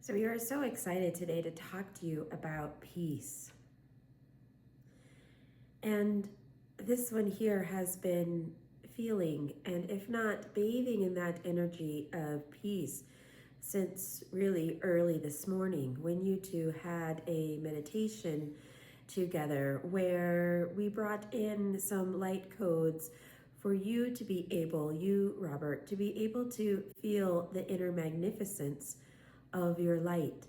So we are so excited today to talk to you about peace. And this one here has been feeling, and if not bathing in that energy of peace since really early this morning when you two had a meditation together where we brought in some light codes for you to be able, you, Robert, to be able to feel the inner magnificence of your light.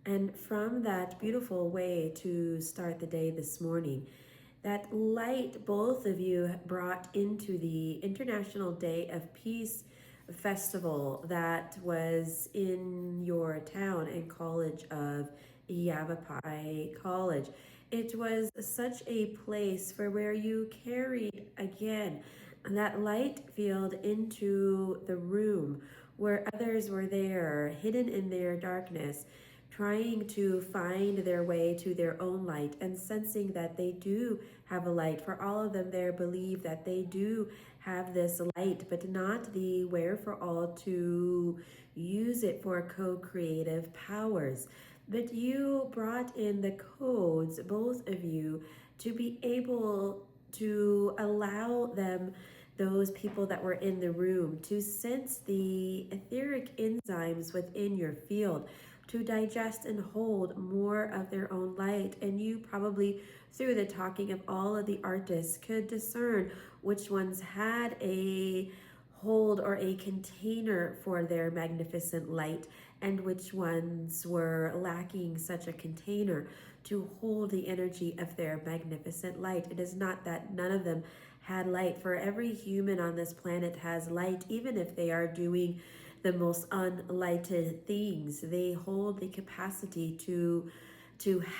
And from that beautiful way to start the day this morning, that light both of you brought into the International Day of Peace festival that was in your town and college of Yavapai College. It was such a place for where you carried again that light field into the room where others were there, hidden in their darkness, trying to find their way to their own light and sensing that they do have a light. For all of them there believe that they do have this light, but not the where for all to use it for co-creative powers. But you brought in the codes, both of you, to be able to allow them, those people that were in the room, to sense the etheric enzymes within your field, to digest and hold more of their own light. And you probably, through the talking of all of the artists, could discern which ones had a hold or a container for their magnificent light and which ones were lacking such a container to hold the energy of their magnificent light. It is not that none of them had light, for every human on this planet has light, even if they are doing the most unlighted things. They hold the capacity to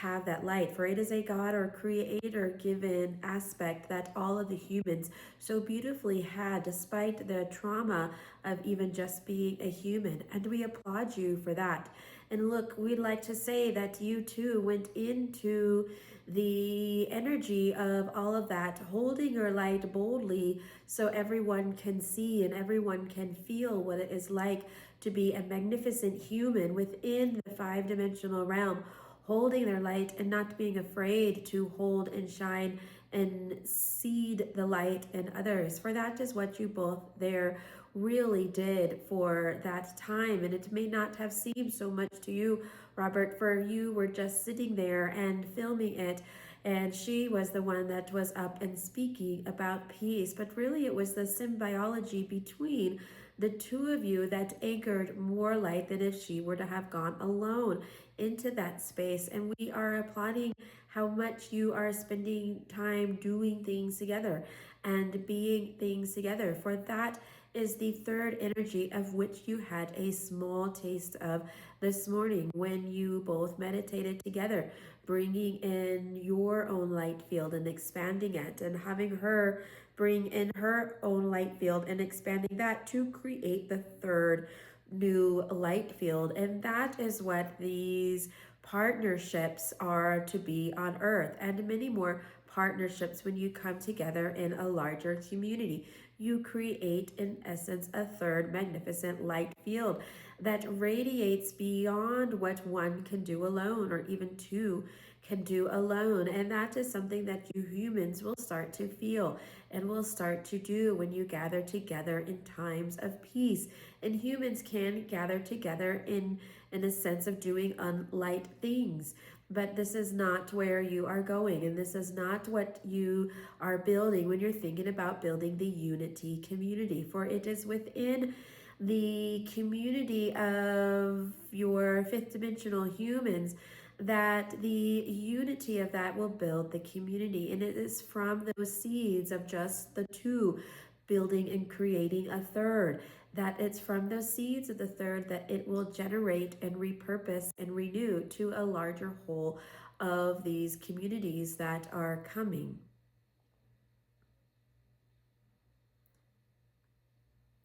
have that light, for it is a God or creator given aspect that all of the humans so beautifully had, despite the trauma of even just being a human. And we applaud you for that. And look, we'd like to say that you too went into the energy of all of that, holding your light boldly so everyone can see and everyone can feel what it is like to be a magnificent human within the five-dimensional realm, holding their light and not being afraid to hold and shine and seed the light in others. For that is what you both there really did for that time. And it may not have seemed so much to you, Robert, for you were just sitting there and filming it. And she was the one that was up and speaking about peace. But really, it was the symbiology between the two of you that anchored more light than if she were to have gone alone into that space. And we are applauding how much you are spending time doing things together and being things together. For that is the third energy of which you had a small taste of this morning when you both meditated together, bringing in your own light field and expanding it, and having her bring in her own light field and expanding that to create the third new light field. And that is what these partnerships are to be on earth, and many more partnerships when you come together in a larger community. You create, in essence, a third magnificent light field that radiates beyond what one can do alone, or even two can do alone. And that is something that you humans will start to feel and will start to do when you gather together in times of peace. And humans can gather together in a sense of doing unlight things. But this is not where you are going, and this is not what you are building when you're thinking about building the unity community. For it is within the community of your fifth dimensional humans that the unity of that will build the community. And it is from those seeds of just the two building and creating a third, that it's from those seeds of the third that it will generate and repurpose and renew to a larger whole of these communities that are coming.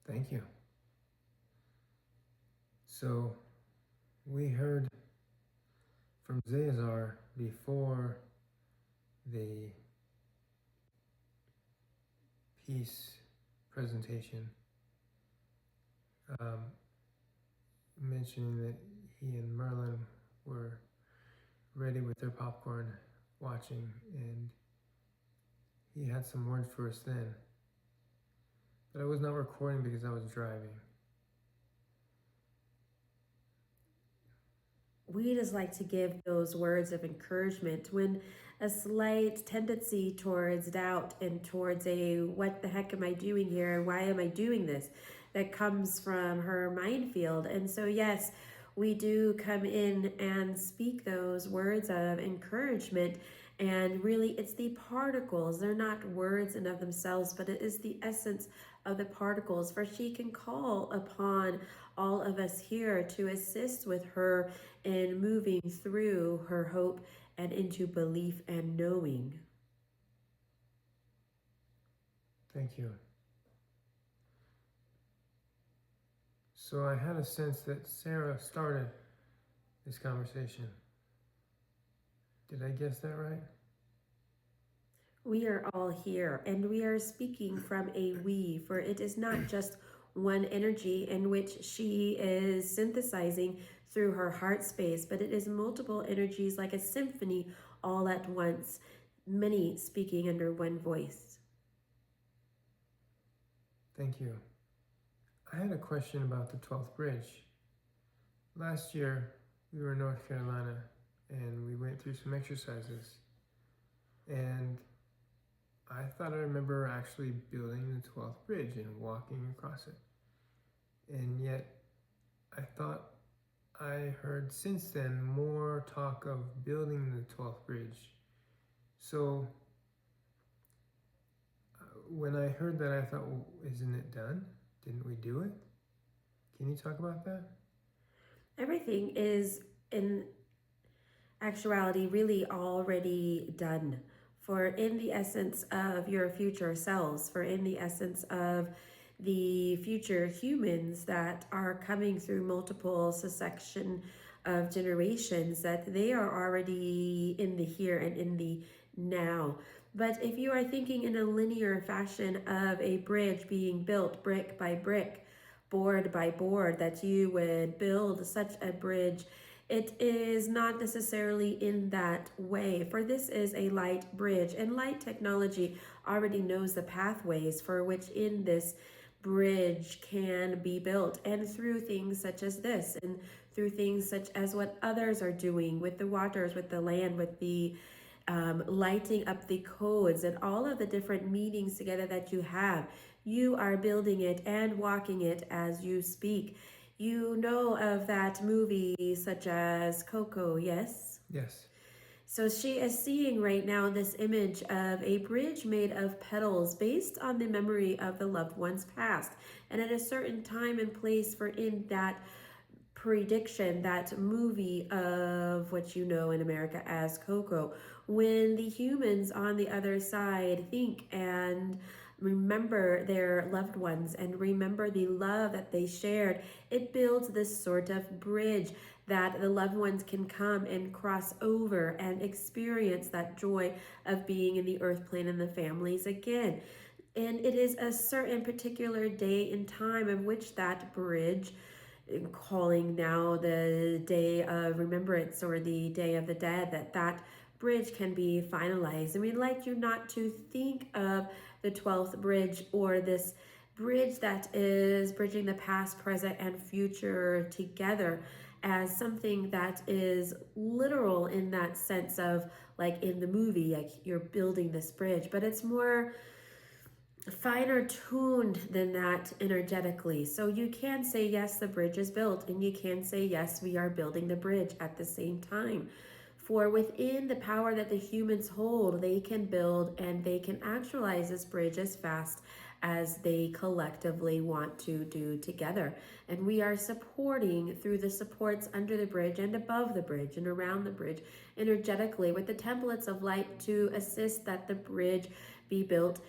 Thank you. So we heard from Zazar before the peace presentation, mentioning that he and Merlin were ready with their popcorn watching, and he had some words for us then. But I was not recording because I was driving. We just like to give those words of encouragement when a slight tendency towards doubt and towards a what the heck am I doing here and why am I doing this that comes from her mind field. And so yes, we do come in and speak those words of encouragement, and really it's the particles. They're not words in of themselves, but it is the essence of the particles, for she can call upon all of us here to assist with her in moving through her hope and into belief and knowing. Thank you. So I had a sense that Sarah started this conversation. Did I guess that right? We are all here, and we are speaking from a we, for it is not just one energy in which she is synthesizing through her heart space, but it is multiple energies like a symphony all at once, many speaking under one voice. Thank you. I had a question about the 12th bridge. Last year, we were in North Carolina and we went through some exercises. And I thought I remember actually building the 12th bridge and walking across it. And yet, I thought I heard since then more talk of building the 12th bridge. So, when I heard that, I thought, well, isn't it done? Didn't we do it? Can you talk about that? Everything is, in actuality, really already done. For in the essence of your future selves, for in the essence of the future humans that are coming through multiple succession of generations, that they are already in the here and in the now. But if you are thinking in a linear fashion of a bridge being built brick by brick, board by board, that you would build such a bridge, it is not necessarily in that way, for this is a light bridge, and light technology already knows the pathways for which in this bridge can be built, and through things such as this, and through things such as what others are doing with the waters, with the land, with the lighting up the codes, and all of the different meetings together that you have. You are building it and walking it as you speak. You know of that movie such as Coco, yes? Yes. So she is seeing right now this image of a bridge made of petals based on the memory of the loved one's past. And at a certain time and place for in that prediction, that movie of what you know in America as Coco, when the humans on the other side think and remember their loved ones and remember the love that they shared, it builds this sort of bridge that the loved ones can come and cross over and experience that joy of being in the earth plane and the families again. And it is a certain particular day and time of which that bridge, calling now the day of remembrance or the day of the dead, that bridge can be finalized. And we'd like you not to think of the 12th bridge or this bridge that is bridging the past, present, and future together as something that is literal in that sense of like in the movie, like you're building this bridge, but it's more finer tuned than that energetically. So you can say, yes, the bridge is built, and you can say, yes, we are building the bridge at the same time. For within the power that the humans hold, they can build and they can actualize this bridge as fast as they collectively want to do together. And we are supporting through the supports under the bridge and above the bridge and around the bridge energetically with the templates of light to assist that the bridge be built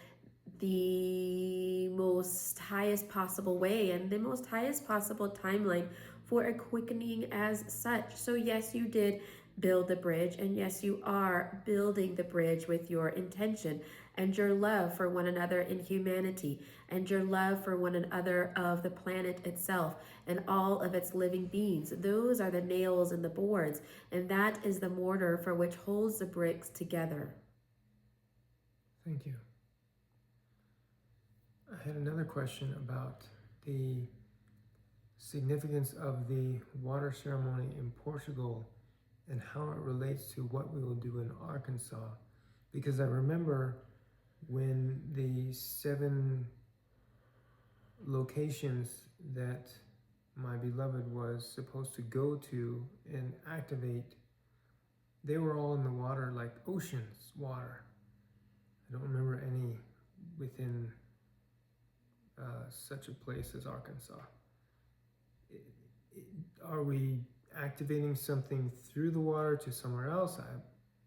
the most highest possible way and the most highest possible timeline for a quickening as such. So yes, you did build the bridge, and yes, you are building the bridge with your intention and your love for one another in humanity, and your love for one another of the planet itself and all of its living beings. Those are the nails in the boards, and that is the mortar for which holds the bricks together. Thank you. I had another question about the significance of the water ceremony in Portugal and how it relates to what we will do in Arkansas. Because I remember when the 7 locations that my beloved was supposed to go to and activate, they were all in the water, like oceans water. I don't remember any within such a place as Arkansas. Are we activating something through the water to somewhere else?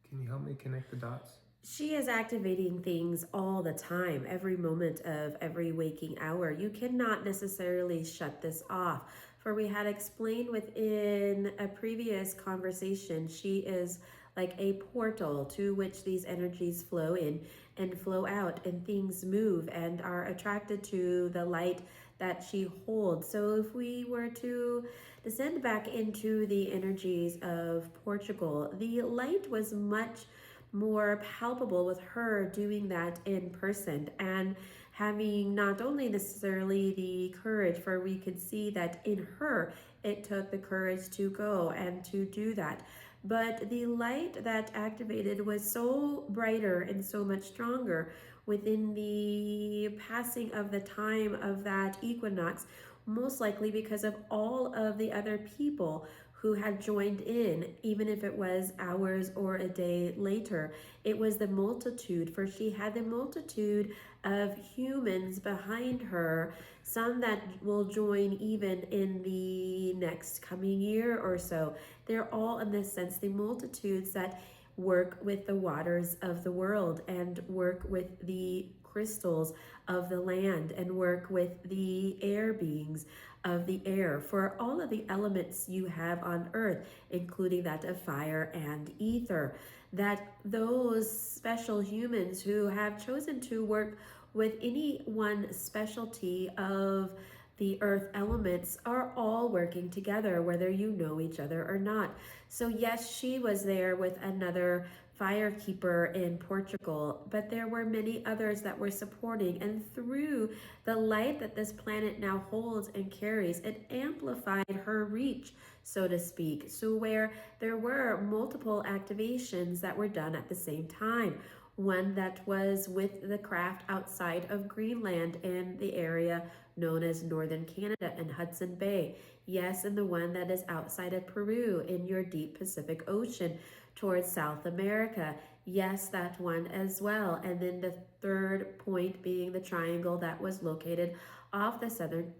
Can you help me connect the dots? She is activating things all the time, every moment of every waking hour. You cannot necessarily shut this off. For we had explained within a previous conversation, she is like a portal to which these energies flow in and flow out, and things move and are attracted to the light that she holds. So if we were to descend back into the energies of Portugal, the light was much more palpable with her doing that in person and having not only necessarily the courage, for we could see that in her it took the courage to go and to do that, but the light that activated was so brighter and so much stronger within the passing of the time of that equinox, most likely because of all of the other people who had joined in, even if it was hours or a day later. It was the multitude, for she had the multitude of humans behind her, some that will join even in the next coming year or so. They're all, in this sense, the multitudes that work with the waters of the world and work with the crystals of the land and work with the air beings of the air, for all of the elements you have on earth, including that of fire and ether, that those special humans who have chosen to work with any one specialty of the earth elements are all working together, whether you know each other or not. So yes, she was there with another fire keeper in Portugal, but there were many others that were supporting, and through the light that this planet now holds and carries, it amplified her reach, so to speak. So where there were multiple activations that were done at the same time, one that was with the craft outside of Greenland in the area known as Northern Canada and Hudson Bay. Yes, and the one that is outside of Peru in your deep Pacific Ocean towards South America. Yes, that one as well. And then the third point being the triangle that was located off the southern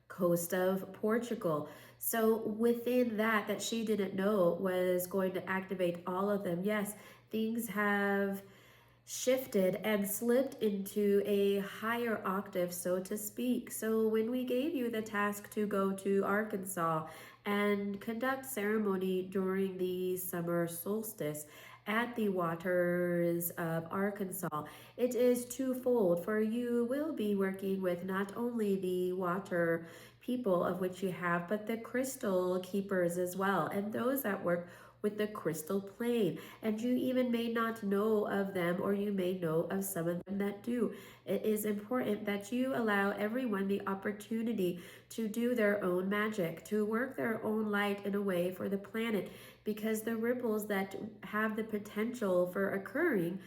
coast of Portugal. So within that she didn't know was going to activate all of them. Yes, things have shifted and slipped into a higher octave, so to speak. So when we gave you the task to go to Arkansas and conduct ceremony during the summer solstice at the waters of Arkansas, it is twofold, for you will be working with not only the water people of which you have, but the crystal keepers as well, and those that work with the crystal plane. And you even may not know of them, or you may know of some of them that do. It is important that you allow everyone the opportunity to do their own magic, to work their own light in a way for the planet, because the ripples that have the potential for occurring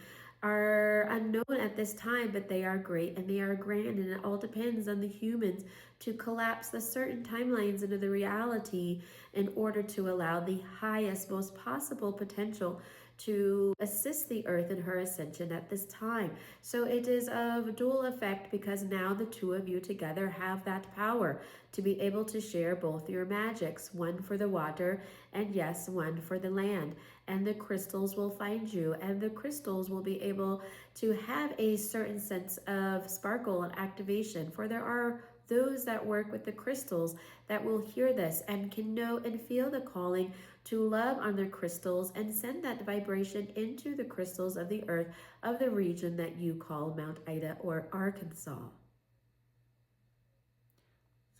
are unknown at this time, but they are great and they are grand, and it all depends on the humans to collapse the certain timelines into the reality in order to allow the highest, most possible potential to assist the earth in her ascension at this time. So it is of dual effect, because now the two of you together have that power to be able to share both your magics, one for the water and yes, one for the land. And the crystals will find you, and the crystals will be able to have a certain sense of sparkle and activation, for there are those that work with the crystals that will hear this and can know and feel the calling to love on their crystals and send that vibration into the crystals of the earth of the region that you call Mount Ida or Arkansas.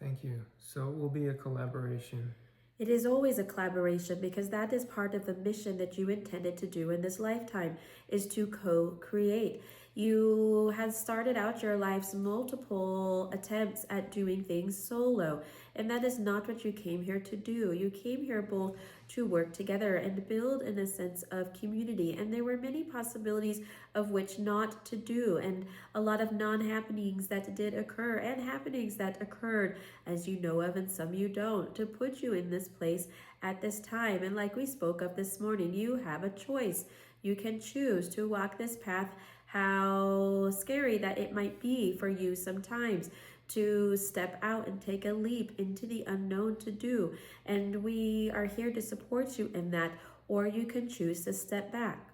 Thank you. So it will be a collaboration. It is always a collaboration because that is part of the mission that you intended to do in this lifetime, is to co-create. You had started out your life's multiple attempts at doing things solo, and that is not what you came here to do. You came here both to work together and build in a sense of community, and there were many possibilities of which not to do, and a lot of non-happenings that did occur and happenings that occurred, as you know of and some you don't, to put you in this place at this time. And like we spoke of this morning, you have a choice. You can choose to walk this path, how scary that it might be for you sometimes, to step out and take a leap into the unknown to do. And we are here to support you in that, or you can choose to step back.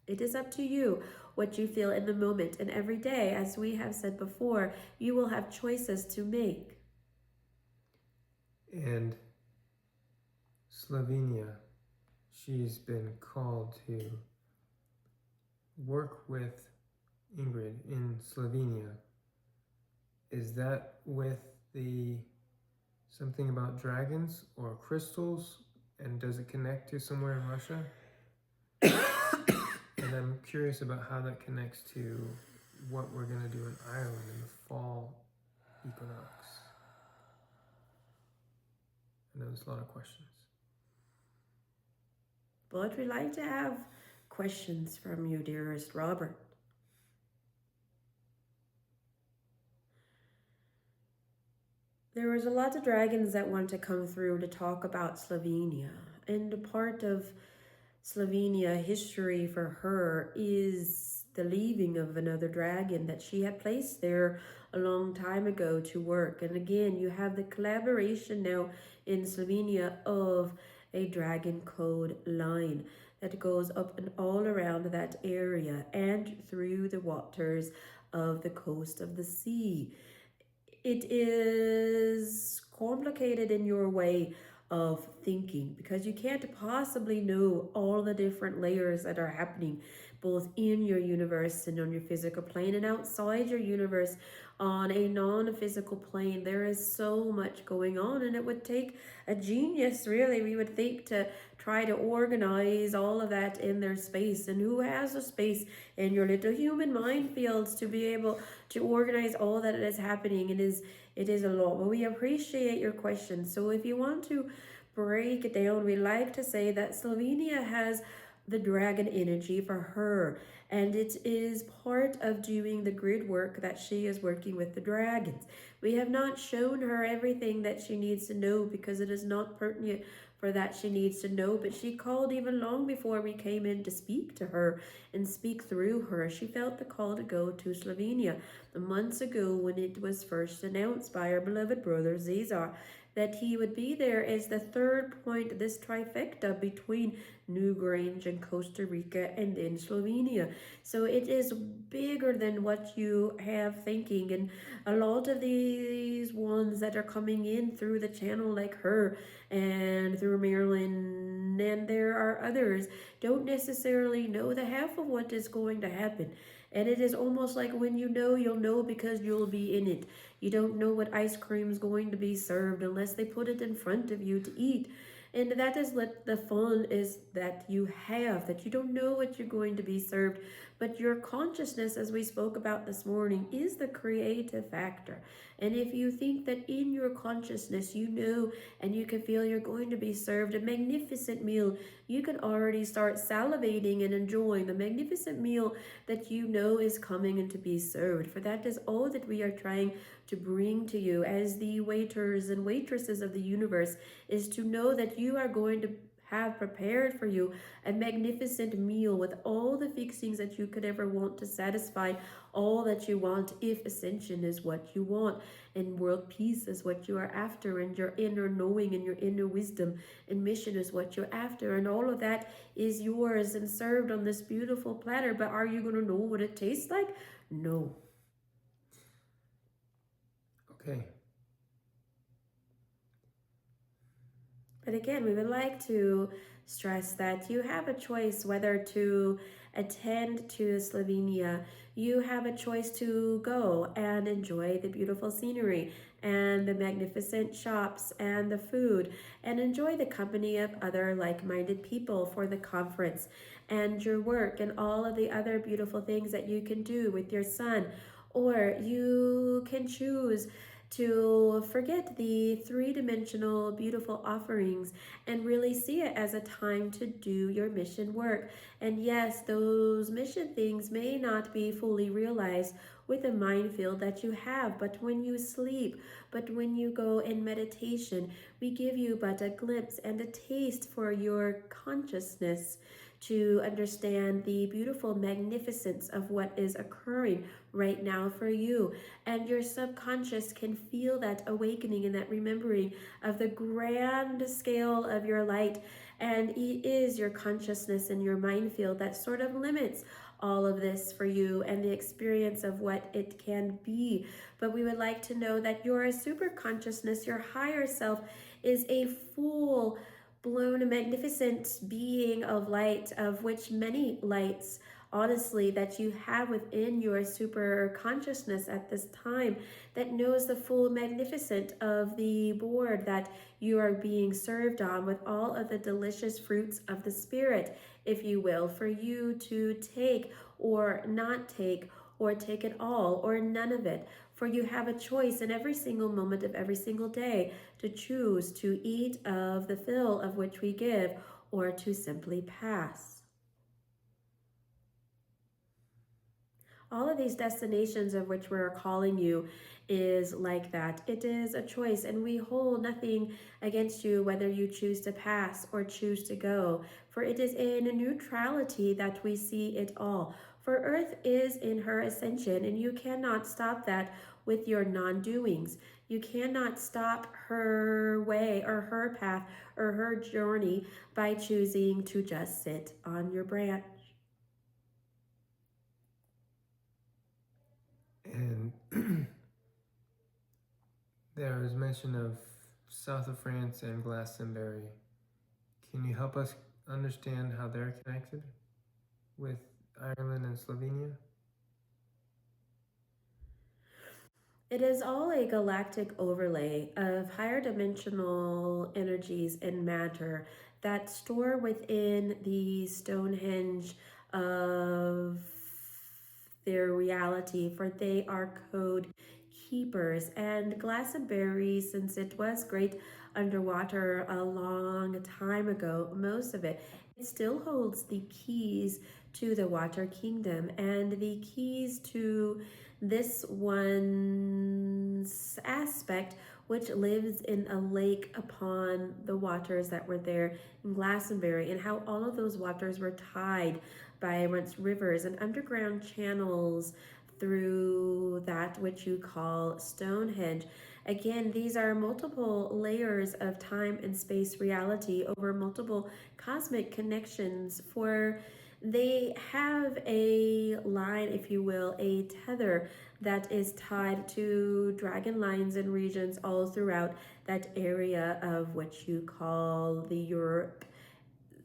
It is up to you what you feel in the moment. And every day, as we have said before, you will have choices to make. And Slovenia, she's been called to work with Ingrid in Slovenia. Is that with the something about dragons or crystals? And does it connect to somewhere in Russia? And I'm curious about how that connects to what we're going to do in Ireland in the fall equinox. I know there's a lot of questions. But we'd like to have questions from you, dearest Robert. There was a lot of dragons that want to come through to talk about Slovenia. And part of Slovenia history for her is the leaving of another dragon that she had placed there a long time ago to work. And again, you have the collaboration now in Slovenia of a dragon code line that goes up and all around that area and through the waters of the coast of the sea. It is complicated in your way of thinking because you can't possibly know all the different layers that are happening both in your universe and on your physical plane and outside your universe on a non-physical plane. There is so much going on, and it would take a genius, really, we would think, to try to organize all of that in their space. And who has a space in your little human mind fields to be able to organize all that is happening? It is a lot. But we appreciate your question. So if you want to break it down, we like to say that Slovenia has the dragon energy for her, and it is part of doing the grid work that she is working with the dragons. We have not shown her everything that she needs to know because it is not pertinent for that she needs to know, but she called even long before we came in to speak to her and speak through her. She felt the call to go to Slovenia months ago when it was first announced by our beloved brother Cesar that he would be there as the third point, this trifecta between Newgrange and Costa Rica and in Slovenia. So it is bigger than what you have thinking, and a lot of these ones that are coming in through the channel like her and through Maryland, and there are others, don't necessarily know the half of what is going to happen. And it is almost like when you know, you'll know because you'll be in it. You don't know what ice cream is going to be served unless they put it in front of you to eat. And that is what the fun is that you have, that you don't know what you're going to be served. But your consciousness, as we spoke about this morning, is the creative factor. And if you think that in your consciousness you know and you can feel you're going to be served a magnificent meal, you can already start salivating and enjoying the magnificent meal that you know is coming and to be served. For that is all that we are trying to bring to you as the waiters and waitresses of the universe, is to know that you are going to have prepared for you a magnificent meal with all the fixings that you could ever want to satisfy all that you want, if ascension is what you want and world peace is what you are after, and your inner knowing and your inner wisdom and mission is what you're after, and all of that is yours and served on this beautiful platter. But are you going to know what it tastes like? No. Okay. But again, we would like to stress that you have a choice whether to attend to Slovenia. You have a choice to go and enjoy the beautiful scenery and the magnificent shops and the food and enjoy the company of other like-minded people for the conference and your work and all of the other beautiful things that you can do with your son. Or you can choose to forget the three-dimensional beautiful offerings and really see it as a time to do your mission work. And yes, those mission things may not be fully realized with the mind field that you have, but when you sleep, but when you go in meditation, we give you but a glimpse and a taste for your consciousness to understand the beautiful magnificence of what is occurring right now for you. And your subconscious can feel that awakening and that remembering of the grand scale of your light. And it is your consciousness and your mind field that sort of limits all of this for you and the experience of what it can be. But we would like to know that your super consciousness, your higher self, is a full blown magnificent being of light, of which many lights honestly that you have within your super consciousness at this time, that knows the full magnificent of the board that you are being served on with all of the delicious fruits of the spirit, if you will, for you to take or not take, or take it all or none of it. For you have a choice in every single moment of every single day to choose to eat of the fill of which we give, or to simply pass. All of these destinations of which we're calling you is like that. It is a choice, and we hold nothing against you whether you choose to pass or choose to go. For it is in neutrality that we see it all. For Earth is in her ascension, and you cannot stop that with your non-doings. You cannot stop her way or her path or her journey by choosing to just sit on your branch. And there was mention of south of France and Glastonbury. Can you help us understand how they're connected with Ireland and Slovenia? It is all a galactic overlay of higher dimensional energies and matter that store within the Stonehenge of their reality, for they are code keepers. And Glastonbury, since it was great underwater a long time ago, most of it, it still holds the keys to the water kingdom and the keys to this one's aspect, which lives in a lake upon the waters that were there in Glastonbury, and how all of those waters were tied by once rivers and underground channels through that which you call Stonehenge. Again, these are multiple layers of time and space reality over multiple cosmic connections, for they have a line, if you will, a tether that is tied to dragon lines and regions all throughout that area of what you call the Europe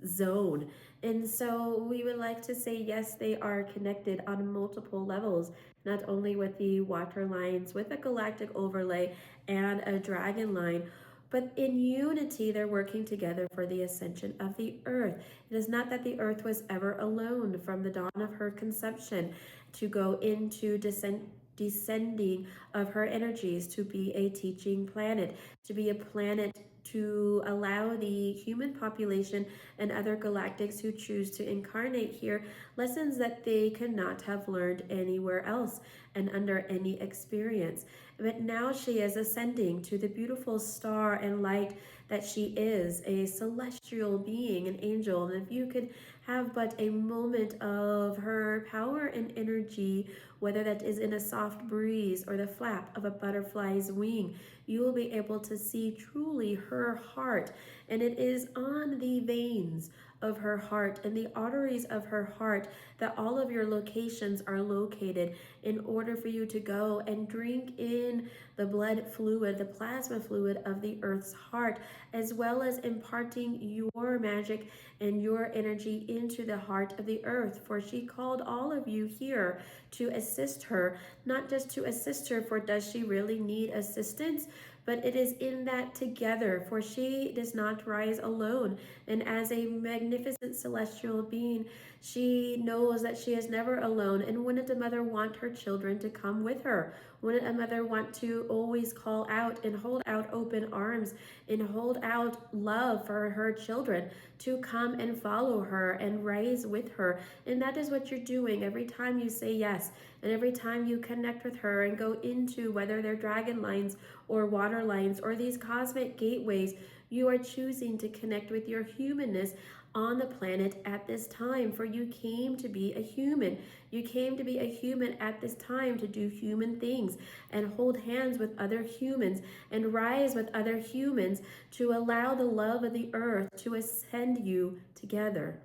zone. And so we would like to say, yes, they are connected on multiple levels, not only with the water lines, with a galactic overlay and a dragon line, but in unity, they're working together for the ascension of the earth. It is not that the earth was ever alone from the dawn of her conception to go into descending of her energies to be a teaching planet, to be a planet to allow the human population and other galactics who choose to incarnate here lessons that they could not have learned anywhere else and under any experience. But now she is ascending to the beautiful star and light that she is, a celestial being, an angel. And if you could have but a moment of her power and energy, whether that is in a soft breeze or the flap of a butterfly's wing, you will be able to see truly her heart. And it is on the veins of her heart and the arteries of her heart, that all of your locations are located, in order for you to go and drink in the blood fluid, the plasma fluid of the earth's heart, as well as imparting your magic and your energy into the heart of the earth. For she called all of you here to assist her, not just to assist her, for does she really need assistance? But it is in that together, for she does not rise alone. And as a magnificent celestial being, she knows that she is never alone. And wouldn't a mother want her children to come with her? Wouldn't a mother want to always call out and hold out open arms and hold out love for her children to come and follow her and rise with her? And that is what you're doing every time you say yes, and every time you connect with her and go into, whether they're dragon lines or water lines or these cosmic gateways, you are choosing to connect with your humanness on the planet at this time. For you came to be a human. You came to be a human at this time to do human things and hold hands with other humans and rise with other humans to allow the love of the earth to ascend you together.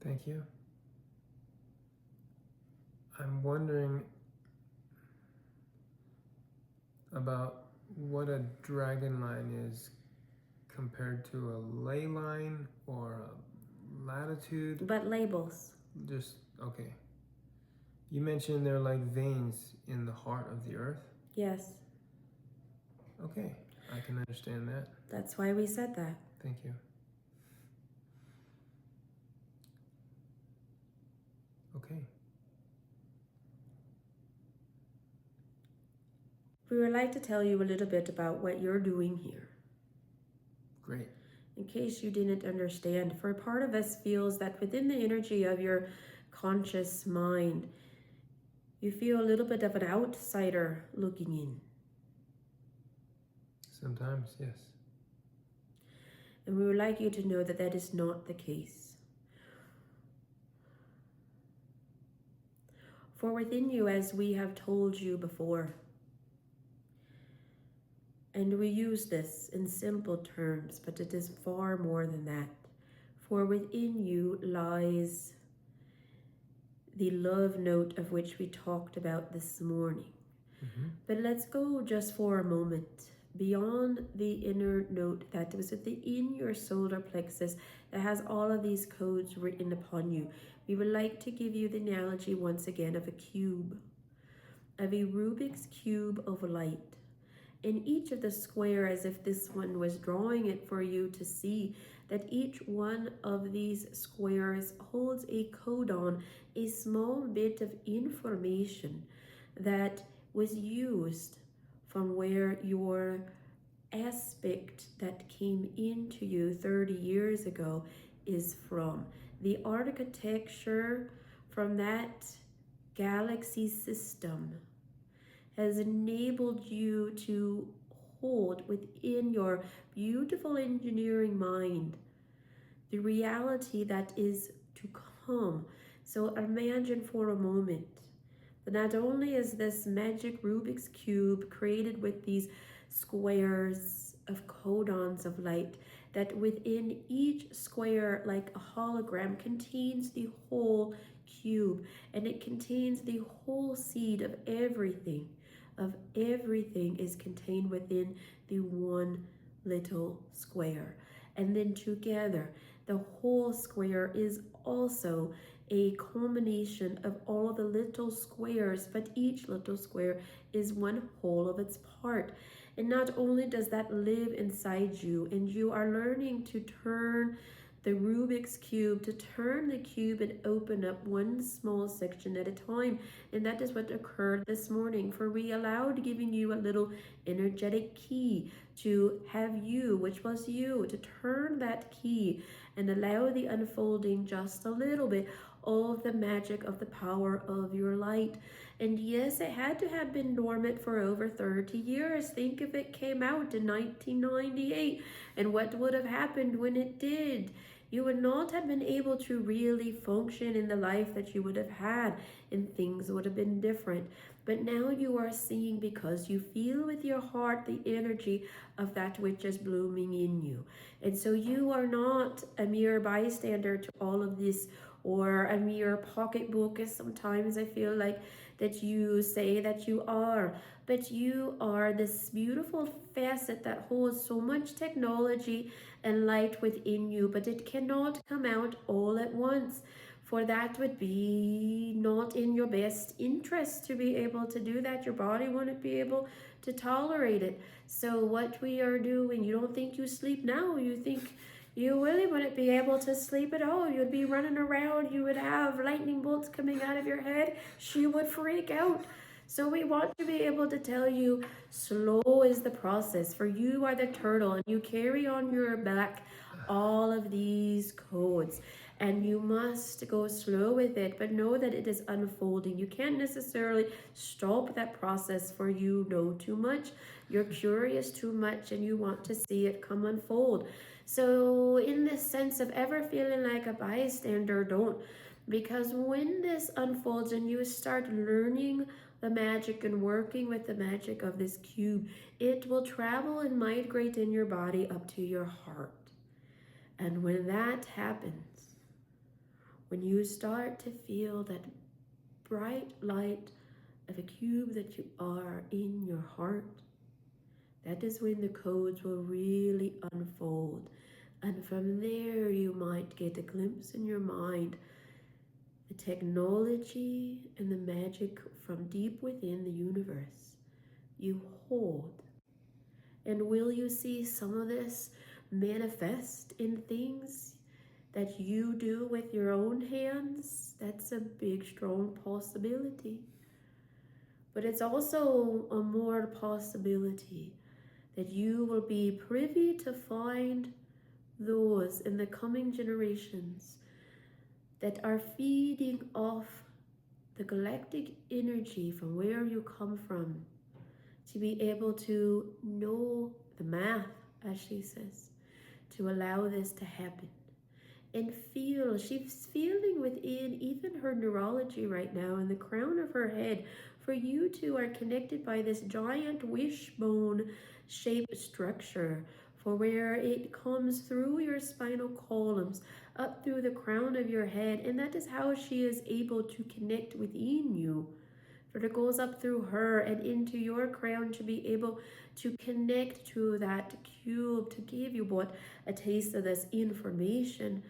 Thank you. I'm wondering about what a dragon line is compared to a ley line or a latitude. But labels. Just, okay. You mentioned they're like veins in the heart of the earth. Yes. Okay, I can understand that. That's why we said that. Thank you. Okay. We would like to tell you a little bit about what you're doing here. Great. In case you didn't understand, for part of us feels that within the energy of your conscious mind, you feel a little bit of an outsider looking in. Sometimes, yes. And we would like you to know that that is not the case. For within you, as we have told you before, and we use this in simple terms, but it is far more than that. For within you lies the love note of which we talked about this morning. But let's go just for a moment beyond the inner note that was within your solar plexus that has all of these codes written upon you. We would like to give you the analogy once again of a cube, of a Rubik's cube of light. In each of the square, as if this one was drawing it for you to see, that each one of these squares holds a codon, a small bit of information that was used from where your aspect that came into you 30 years ago is from. The architecture from that galaxy system has enabled you to hold within your beautiful engineering mind the reality that is to come. So imagine for a moment that not only is this magic Rubik's Cube created with these squares of codons of light, that within each square, like a hologram, contains the whole cube, and it contains the whole seed of everything is contained within the one little square. And then together, the whole square is also a culmination of all the little squares, but each little square is one whole of its part. And not only does that live inside you, and you are learning to turn the Rubik's Cube, to turn the cube and open up one small section at a time. And that is what occurred this morning, for we allowed giving you a little energetic key to have you, which was you, to turn that key and allow the unfolding just a little bit of the magic of the power of your light. And yes, it had to have been dormant for over 30 years. Think if it came out in 1998 and what would have happened when it did. You would not have been able to really function in the life that you would have had, and things would have been different. But now you are seeing, because you feel with your heart the energy of that which is blooming in you. And so you are not a mere bystander to all of this, or a mere pocketbook, as sometimes I feel like that you say that you are. But you are this beautiful facet that holds so much technology and light within you, but it cannot come out all at once, for that would be not in your best interest to be able to do that. Your body wouldn't be able to tolerate it. So what we are doing, you don't think you sleep now, you think you really wouldn't be able to sleep at all. You'd be running around, you would have lightning bolts coming out of your head, she would freak out. So we want to be able to tell you, slow is the process, for you are the turtle and you carry on your back all of these codes, and you must go slow with it, but know that it is unfolding. You can't necessarily stop that process, for you know too much, you're curious too much, and you want to see it come unfold. So in this sense of ever feeling like a bystander, don't, because when this unfolds and you start learning the magic and working with the magic of this cube, it will travel and migrate in your body up to your heart. And when that happens, when you start to feel that bright light of a cube that you are in your heart, that is when the codes will really unfold. And from there you might get a glimpse in your mind the technology and the magic from deep within the universe you hold. And will you see some of this manifest in things that you do with your own hands? That's a big, strong possibility. But it's also a more possibility that you will be privy to find those in the coming generations that are feeding off the galactic energy from where you come from, to be able to know the math, as she says, to allow this to happen. And feel, she's feeling within even her neurology right now in the crown of her head, for you two are connected by this giant wishbone shaped structure, for where it comes through your spinal columns up through the crown of your head, and that is how she is able to connect within you. For it goes up through her and into your crown to be able to connect to that cube, to give you what a taste of this information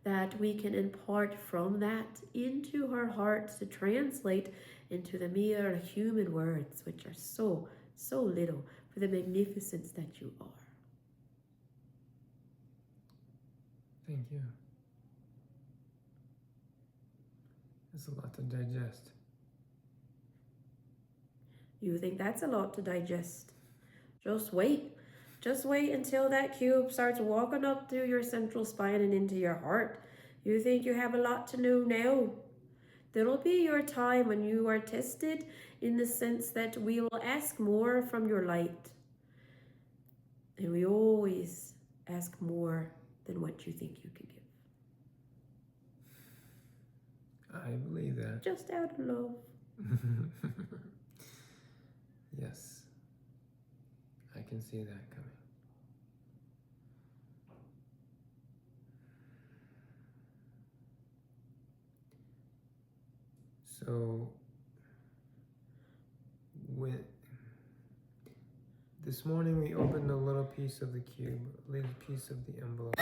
that we can impart from that into her heart, to translate into the mere human words, which are so little for the magnificence that you are. Thank you. There's a lot to digest. You think that's a lot to digest? Just wait. Just wait until that cube starts walking up through your central spine and into your heart. You think you have a lot to know now? There'll be your time when you are tested, in the sense that we will ask more from your light. And we always ask more than what you think you can give. I believe that. Just out of love. Yes. I can see that coming. So, this morning we opened a little piece of the cube, a little piece of the envelope.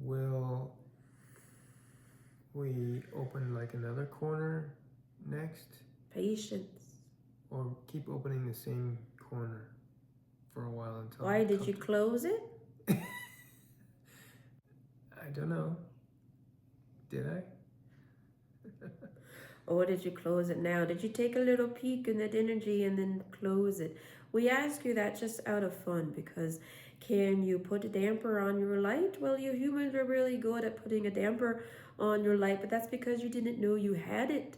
Will we open like another corner next? Patience. Or keep opening the same corner for a while until... Why did you close it? I don't know. Did I? Or did you close it now? Did you take a little peek in that energy and then close it? We ask you that just out of fun, because can you put a damper on your light? Well, you humans are really good at putting a damper on your light, but that's because you didn't know you had it.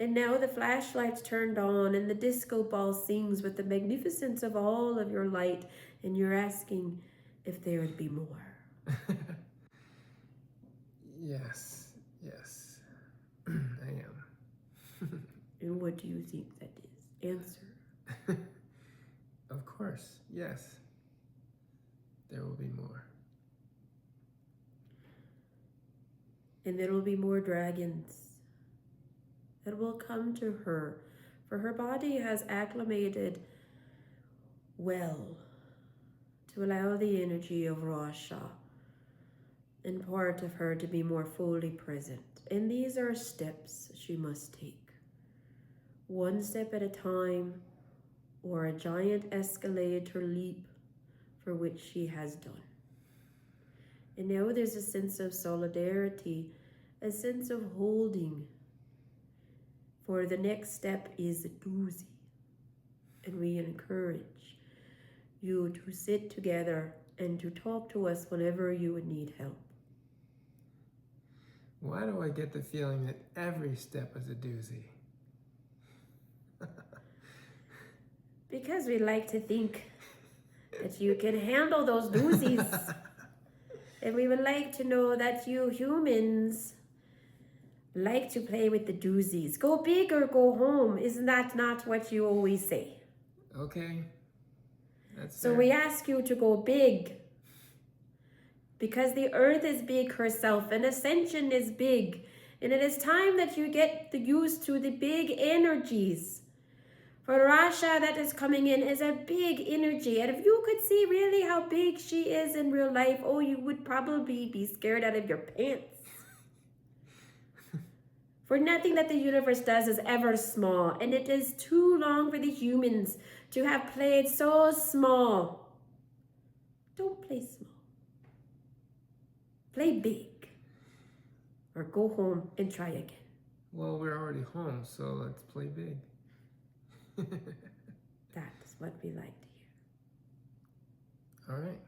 And now the flashlight's turned on and the disco ball sings with the magnificence of all of your light, and you're asking if there would be more. Yes, yes, I am. And what do you think that is? Answer. Of course, yes. There will be more. And there will be more dragons that will come to her, for her body has acclimated well to allow the energy of Rasha and part of her to be more fully present. And these are steps she must take. One step at a time, or a giant escalator leap for which she has done. And now there's a sense of solidarity, a sense of holding. For the next step is a doozy. And we encourage you to sit together and to talk to us whenever you would need help. Why do I get the feeling that every step is a doozy? Because we like to think that you can handle those doozies. And we would like to know that you humans like to play with the doozies. Go big or go home. Isn't that not what you always say? Okay. That's So fair. we ask you to go big. Because the earth is big herself and Ascension is big. And it is time that you get used to the big energies. For Rasha that is coming in is a big energy. And if you could see really how big she is in real life, oh, you would probably be scared out of your pants. For nothing that the universe does is ever small. And it is too long for the humans to have played so small. Don't play small. Play big. Or go home and try again. Well, we're already home, so let's play big. That's what we like to hear. All right.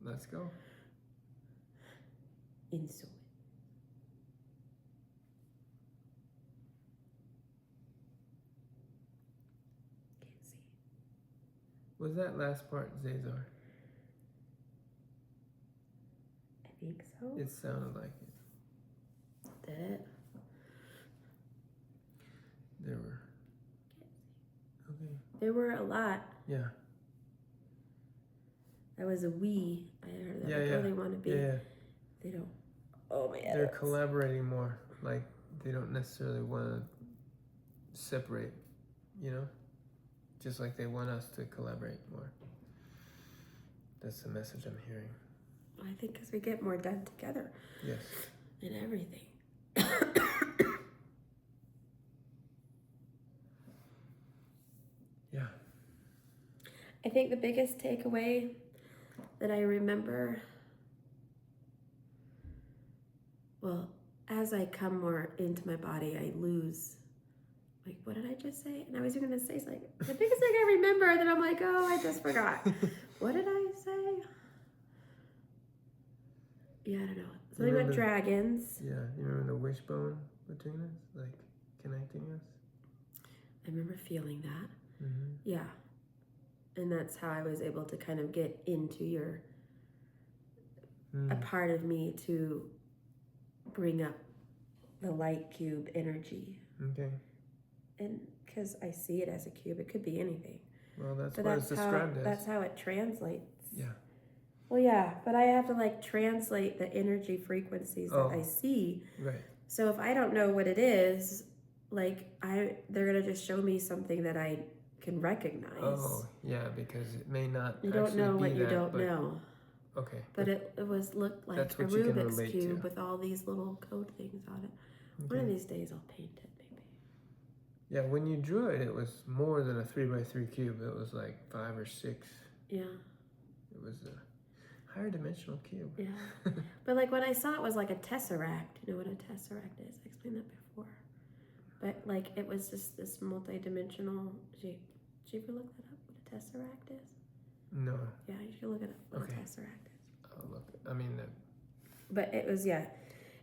Let's go. Into it. Can't see. Was that last part Zazar? I think so. It sounded like it. Did it? There were. Okay. There were a lot. Yeah. That was a we. I heard that. Yeah, Like, yeah. oh, they want to be. Yeah. They don't. Oh my God. They're collaborating more. Like, they don't necessarily want to separate, you know? Just like they want us to collaborate more. That's the message I'm hearing. I think because we get more done together. Yes. And everything. Yeah. I think the biggest takeaway that I remember, well, as I come more into my body, I lose. Like, what did I just say? And I was going to say, like, the biggest thing I remember, then I'm like, oh, I just forgot. What did I say? Yeah, I don't know. Something about dragons. Yeah, you remember the wishbone between us? Like, connecting us? I remember feeling that. Mm-hmm. Yeah. And that's how I was able to kind of get into a part of me to bring up the light cube energy. Okay. And because I see it as a cube, it could be anything. Well, that's what it's described as. That's how it translates. Yeah. Well, yeah, but I have to like translate the energy frequencies that I see. Right. So if I don't know what it is, like they're gonna just show me something that I can recognize. Oh, yeah, because it may not. You don't know what you don't know. Okay. But it looked like a Rubik's cube with all these little code things on it. Okay. One of these days I'll paint it, maybe. Yeah, when you drew it, it was more than a 3x3 cube. It was like 5 or 6. Yeah. It was a higher dimensional cube. Yeah. But like when I saw it was like a tesseract. You know what a tesseract is? I explained that before. But like it was just this multi-dimensional. Did you ever look that up? What a tesseract is? No. Yeah, you should look it up. What a tesseract is. I'll look. I mean. But it was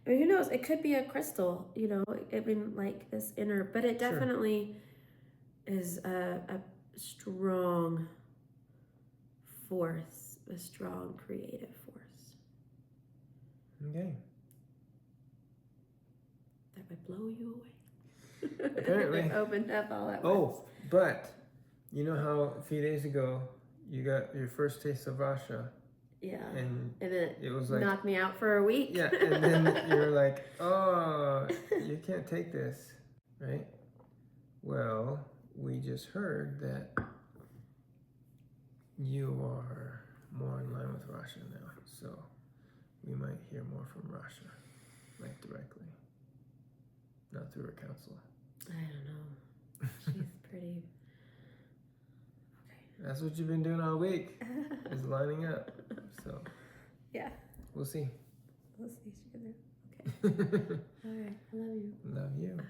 I mean, who knows? It could be a crystal, you know, I mean, like this inner, but it Sure. definitely is a strong force, a strong creative force Okay. that would blow you away. Apparently. It opened up all at once. Oh, but you know how a few days ago you got your first taste of Russia? Yeah. And then it was like, knocked me out for a week. yeah, and then you're like, oh, you can't take this, right? Well, we just heard that you are more in line with Russia now, so we might hear more from Russia, like directly, not through her counsel. I don't know. She's pretty. Okay. That's what you've been doing all week, is lining up. So yeah, we'll see. we'll see. Okay. All right. I love you. Love you.